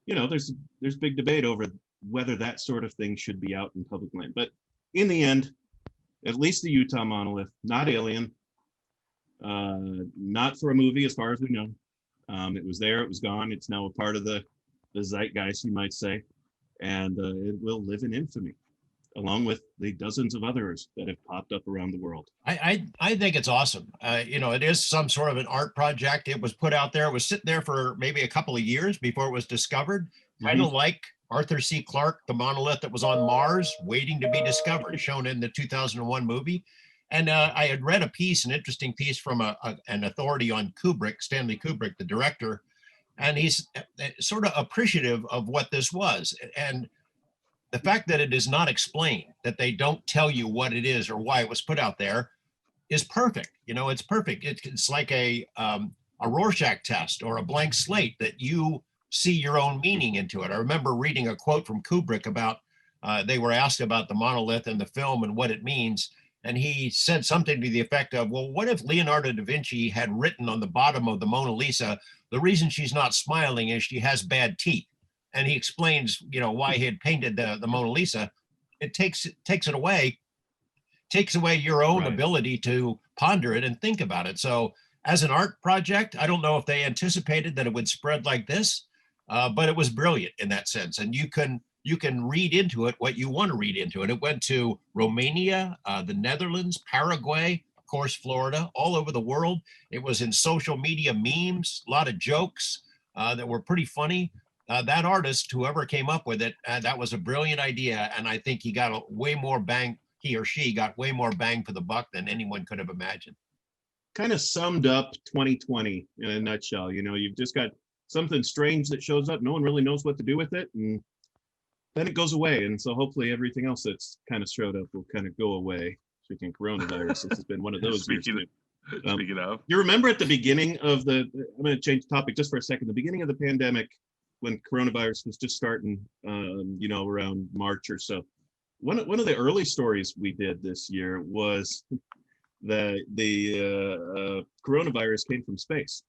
there's big debate over whether that sort of thing should be out in public land. But in the end, at least the Utah monolith, not alien, not for a movie as far as we know. It was there, it was gone. It's now a part of the zeitgeist, you might say, and it will live in infamy, along with the dozens of others that have popped up around the world. I think it's awesome. It is some sort of an art project. It was put out there. It was sitting there for maybe a couple of years before it was discovered, kind of like Arthur C. Clarke, the monolith that was on Mars, waiting to be discovered, shown in the 2001 movie. And I had read an interesting piece from an authority on Kubrick, Stanley Kubrick, the director, and he's sort of appreciative of what this was. And the fact that it is not explained, that they don't tell you what it is or why it was put out there, is perfect. It's perfect. It's like a Rorschach test or a blank slate that you see your own meaning into it. I remember reading a quote from Kubrick about, they were asked about the monolith in the film and what it means. And he said something to the effect of, well, what if Leonardo da Vinci had written on the bottom of the Mona Lisa, the reason she's not smiling is she has bad teeth. And he explains, why he had painted the Mona Lisa. It takes away your own ability to ponder it and think about it. So as an art project, I don't know if they anticipated that it would spread like this, but it was brilliant in that sense. And you can read into it what you want to read into it. It went to Romania, the Netherlands, Paraguay, of course, Florida, all over the world. It was in social media memes, a lot of jokes that were pretty funny. That artist, whoever came up with it, that was a brilliant idea. And I think he or she got way more bang for the buck than anyone could have imagined. Kind of summed up 2020 in a nutshell. You've just got something strange that shows up. No one really knows what to do with it. And then it goes away. And so hopefully everything else that's kind of showed up will kind of go away. Speaking of coronavirus, this has been one of those. Speaking of, you remember at the beginning of I'm going to change the topic just for a second. The beginning of the pandemic, when coronavirus was just starting, around March or so. One of the early stories we did this year was that the coronavirus came from space.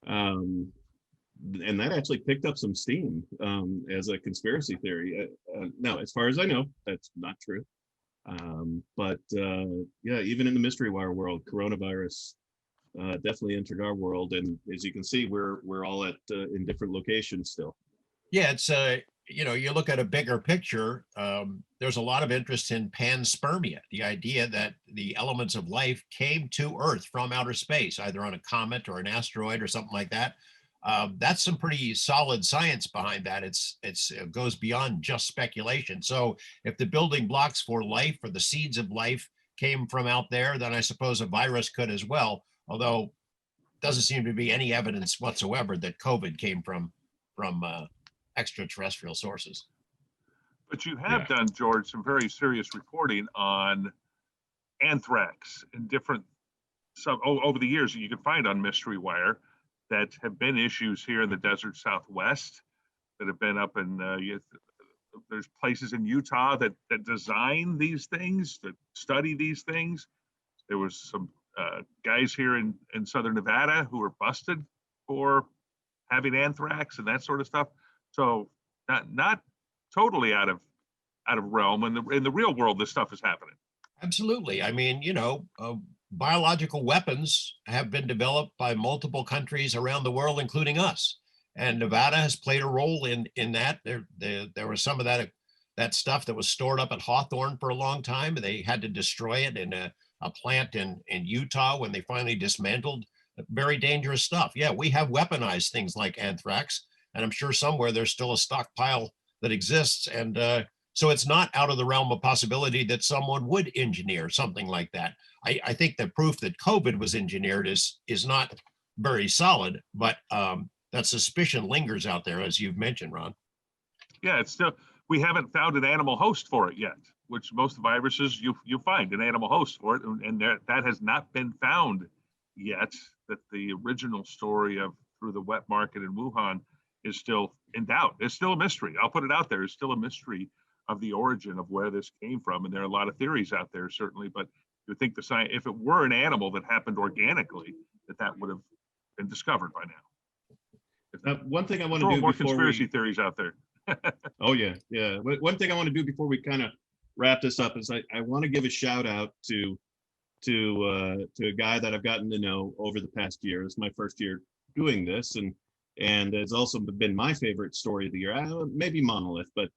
And that actually picked up some steam as a conspiracy theory. Now, as far as I know, that's not true. But even in the mystery wire world, coronavirus definitely entered our world. And as you can see, we're all in different locations still. Yeah, it's you know, you look at a bigger picture, there's a lot of interest in panspermia, the idea that the elements of life came to Earth from outer space, either on a comet or an asteroid or something like that. That's some pretty solid science behind that. It goes beyond just speculation. So if the building blocks for life or the seeds of life came from out there, then I suppose a virus could as well. Although doesn't seem to be any evidence whatsoever that COVID came from extraterrestrial sources. But you have done, George, some very serious reporting on anthrax and different over the years that you can find on Mystery Wire that have been issues here in the desert Southwest, that have been up in there's places in Utah that design these things, that study these things. There was some guys here in Southern Nevada who were busted for having anthrax and that sort of stuff. So not totally out of realm. In the real world, this stuff is happening. Absolutely. I mean, you know, biological weapons have been developed by multiple countries around the world, including us. And Nevada has played a role in that. There was some of that stuff that was stored up at Hawthorne for a long time. They had to destroy it in a plant in Utah when they finally dismantled very dangerous stuff. Yeah, we have weaponized things like anthrax, and I'm sure somewhere there's still a stockpile that exists. And so it's not out of the realm of possibility that someone would engineer something like that. I think the proof that COVID was engineered is not very solid, but that suspicion lingers out there, as you've mentioned, Ron. Yeah, it's still, we haven't found an animal host for it yet, which most viruses you find an animal host for it, and that has not been found yet. That the original story of through the wet market in Wuhan is still in doubt. It's still a mystery. I'll put it out there. It's still a mystery of the origin of where this came from, and there are a lot of theories out there, certainly. But you would think the science, if it were an animal that happened organically, that would have been discovered by now. One thing I want to do more before conspiracy theories out there. Oh yeah. One thing I want to do before we kind of wrap this up is I want to give a shout out to a guy that I've gotten to know over the past year. It's my first year doing this, and it's also been my favorite story of the year. Maybe Monolith, but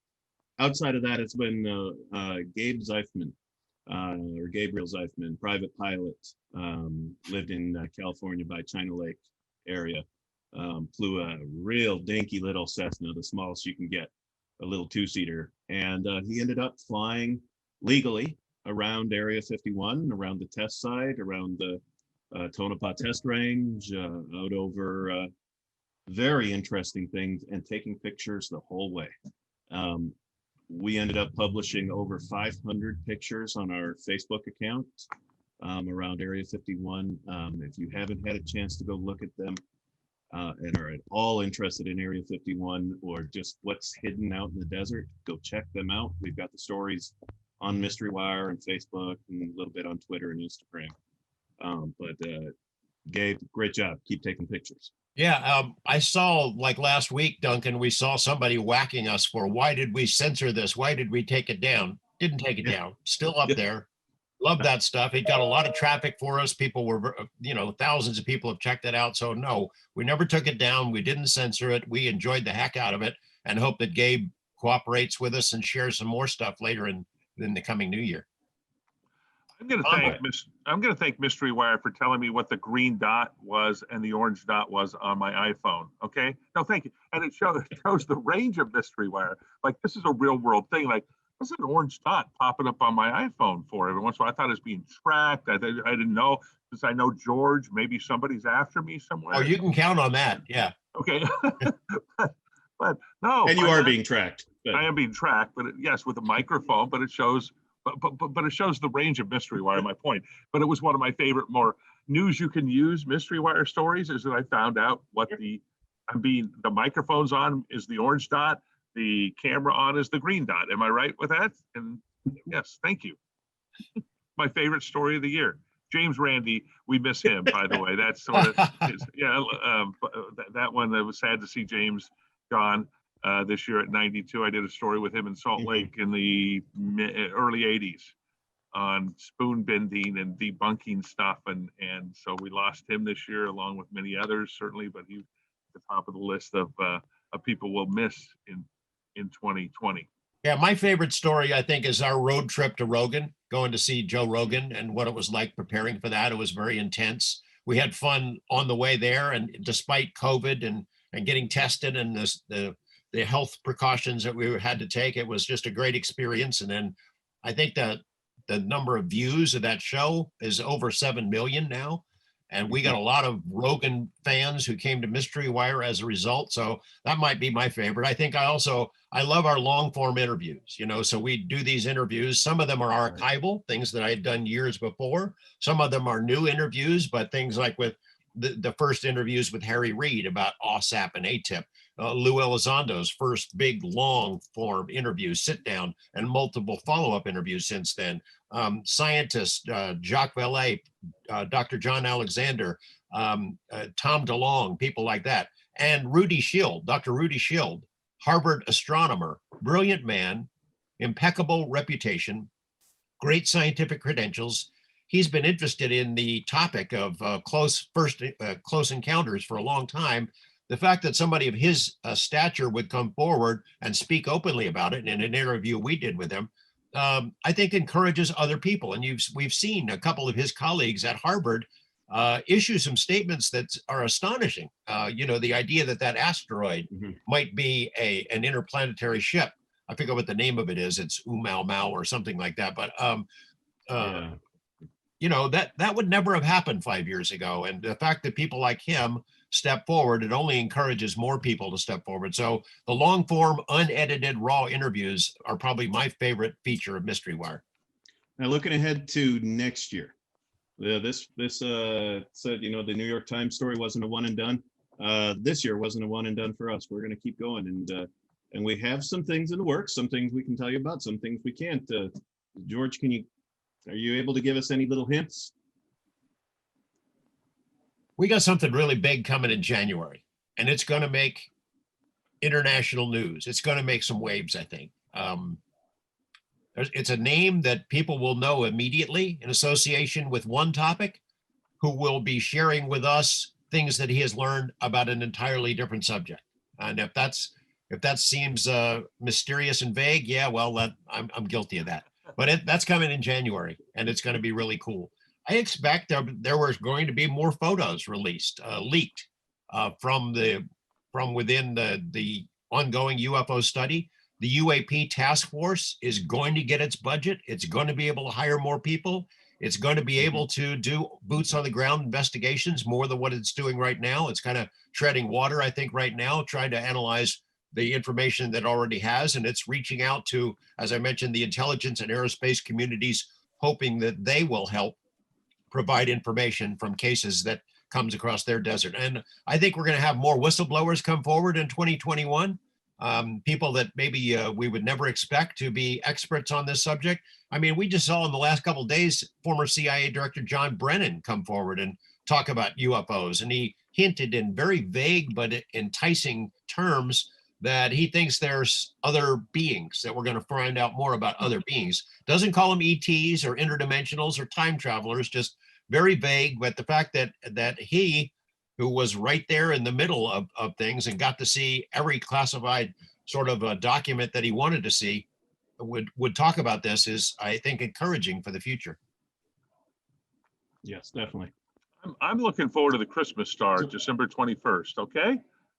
outside of that, it's been Gabe Zeifman, or Gabriel Zeifman, private pilot, lived in California by China Lake area. Flew a real dinky little Cessna, the smallest you can get, a little two-seater, and he ended up flying legally around Area 51, around the test site, around the Tonopah test range, out over very interesting things, and taking pictures the whole way. We ended up publishing over 500 pictures on our Facebook account around Area 51. If you haven't had a chance to go look at them, and are at all interested in Area 51 or just what's hidden out in the desert, go check them out. We've got the stories on Mystery Wire and Facebook and a little bit on Twitter and Instagram. But Gabe, great job. Keep taking pictures. Yeah, I saw like last week, Duncan, we saw somebody whacking us for why did we censor this? Why did we take it down? Didn't take it down. Still up there. Love that stuff. It got a lot of traffic for us. People were, you know, thousands of people have checked it out. So no, we never took it down. We didn't censor it. We enjoyed the heck out of it and hope that Gabe cooperates with us and shares some more stuff later in the coming new year. I'm going to thank Mystery Wire for telling me what the green dot was and the orange dot was on my iPhone. Okay, no, thank you. And it shows the range of Mystery Wire. Like, this is a real world thing. Like, what's an orange dot popping up on my iPhone for every once in a while? I thought it was being tracked. I didn't know, since I know George, maybe somebody's after me somewhere. Oh, you can count on that. Yeah. Okay. but no. And you are being tracked. But I am being tracked, but yes, with a microphone, but it shows, but it shows the range of Mystery Wire, my point. But it was one of my favorite, more news you can use Mystery Wire stories, is that I found out what the microphone's on is the orange dot, the camera on is the green dot. Am I right with that? And yes, thank you. My favorite story of the year. James Randi, we miss him, by the way. That's sort of, that one, it was sad to see James gone this year at 92. I did a story with him in Salt Lake in the early 80s on spoon bending and debunking stuff. And so we lost him this year, along with many others, certainly, but he's at the top of the list of people we'll miss in in 2020. Yeah, my favorite story, I think, is our road trip to Rogan, going to see Joe Rogan and what it was like preparing for that. It was very intense. We had fun on the way there, and despite COVID and getting tested and the health precautions that we had to take, it was just a great experience. And then I think that the number of views of that show is over 7 million now. And we got a lot of Rogan fans who came to Mystery Wire as a result. So that might be my favorite. I think I love our long form interviews, you know, so we do these interviews. Some of them are archival, things that I had done years before. Some of them are new interviews, but things like with the first interviews with Harry Reid about OSAP and ATIP, Lou Elizondo's first big long form interview, sit down, and multiple follow-up interviews since then. Scientists, Jacques Vallée, Dr. John Alexander, Tom DeLonge, people like that. And Rudy Shield, Dr. Rudy Shield, Harvard astronomer, brilliant man, impeccable reputation, great scientific credentials. He's been interested in the topic of close encounters for a long time. The fact that somebody of his stature would come forward and speak openly about it in an interview we did with him, I think encourages other people. And we've seen a couple of his colleagues at Harvard issue some statements that are astonishing. You know, the idea that asteroid might be an interplanetary ship. I forget what the name of it is. It's Umau or something like that. But you know, that would never have happened 5 years ago. And the fact that people like him step forward, it only encourages more people to step forward. So the long form, unedited, raw interviews are probably my favorite feature of Mystery Wire. Now, looking ahead to next year, this said, you know, the New York Times story wasn't a one and done. This year wasn't a one and done for us. We're going to keep going, and we have some things in the works, some things we can tell you about, some things we can't. George, are you able to give us any little hints? We got something really big coming in January, and it's going to make international news. It's going to make some waves, I think. It's a name that people will know immediately in association with one topic, who will be sharing with us things that he has learned about an entirely different subject. And if that seems mysterious and vague, yeah, well, I'm guilty of that. But that's coming in January, and it's going to be really cool. I expect there was going to be more photos released, leaked from within the ongoing UFO study. The UAP task force is going to get its budget. It's going to be able to hire more people. It's going to be able to do boots on the ground investigations more than what it's doing right now. It's kind of treading water, I think, right now, trying to analyze the information that it already has. And it's reaching out to, as I mentioned, the intelligence and aerospace communities, hoping that they will help provide information from cases that comes across their desert. And I think we're going to have more whistleblowers come forward in 2021. People that maybe we would never expect to be experts on this subject. I mean, we just saw in the last couple of days, former CIA Director John Brennan come forward and talk about UFOs. And he hinted in very vague but enticing terms that he thinks there's other beings, that we're going to find out more about other beings. Doesn't call them ETs or interdimensionals or time travelers, just very vague. But the fact that he, who was right there in the middle of things and got to see every classified sort of a document that he wanted to see, would talk about this is, I think, encouraging for the future. Yes, definitely. I'm looking forward to the Christmas star, December 21st. Okay.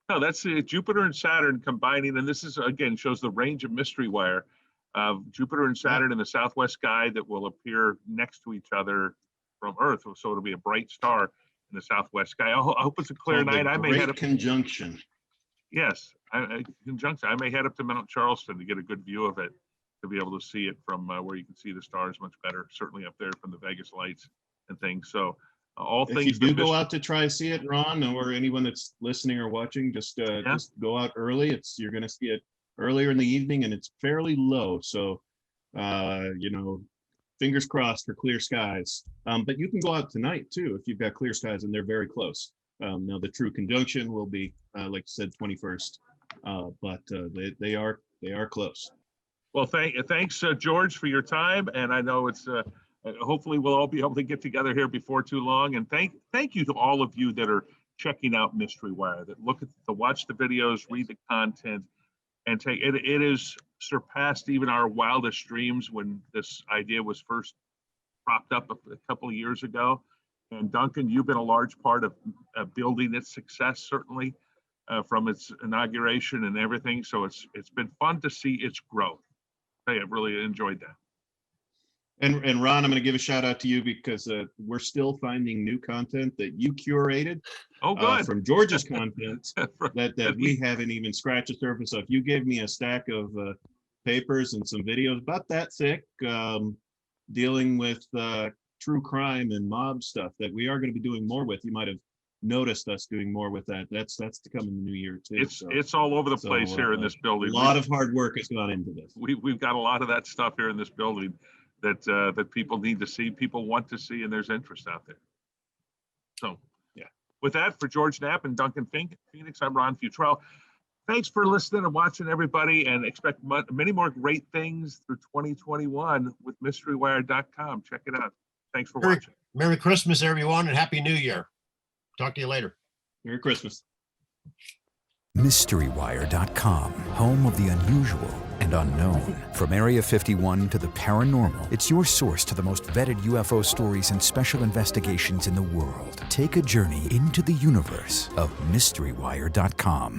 No, that's Jupiter and Saturn combining. And this is, again, shows the range of Mystery Wire of Jupiter and Saturn in the southwest sky that will appear next to each other from Earth. So it'll be a bright star in the southwest sky. I hope it's a clear night. I may head up conjunction. Yes, conjunction. I may head up to Mount Charleston to get a good view of it, to be able to see it from where you can see the stars much better. Certainly up there from the Vegas lights and things. So all if things. You do go out to try to see it, Ron, or anyone that's listening or watching, just go out early. You're going to see it earlier in the evening, and it's fairly low. So, fingers crossed for clear skies. But you can go out tonight too if you've got clear skies, and they're very close. Now the true conjunction will be, like you said, 21st, but they are close. Well, thanks, George, for your time, and I know it's. Hopefully we'll all be able to get together here before too long. And thank you to all of you that are checking out Mystery Wire, that watch the videos, read the content, and take it. It has surpassed even our wildest dreams when this idea was first propped up a couple of years ago. And Duncan, you've been a large part of building its success, certainly from its inauguration and everything. So it's been fun to see its growth. Hey, I really enjoyed that. And Ron, I'm going to give a shout out to you because we're still finding new content that you curated. Oh, good. From George's content that we haven't even scratched the surface of. You gave me a stack of papers and some videos about that thick, dealing with true crime and mob stuff that we are going to be doing more with. You might have noticed us doing more with that. That's to come in the new year too. It's all over the place here in this building. A lot of hard work has gone into this. We've got a lot of that stuff here in this building that people need to see, people want to see, and there's interest out there. So, yeah. With that, for George Knapp and Duncan Phoenix, I'm Ron Futrell. Thanks for listening and watching, everybody, and expect many more great things through 2021 with MysteryWire.com. Check it out. Thanks for watching. Merry Christmas, everyone, and Happy New Year. Talk to you later. Merry Christmas. MysteryWire.com, home of the unusual and unknown. From Area 51 to the paranormal, it's your source to the most vetted UFO stories and special investigations in the world. Take a journey into the universe of MysteryWire.com.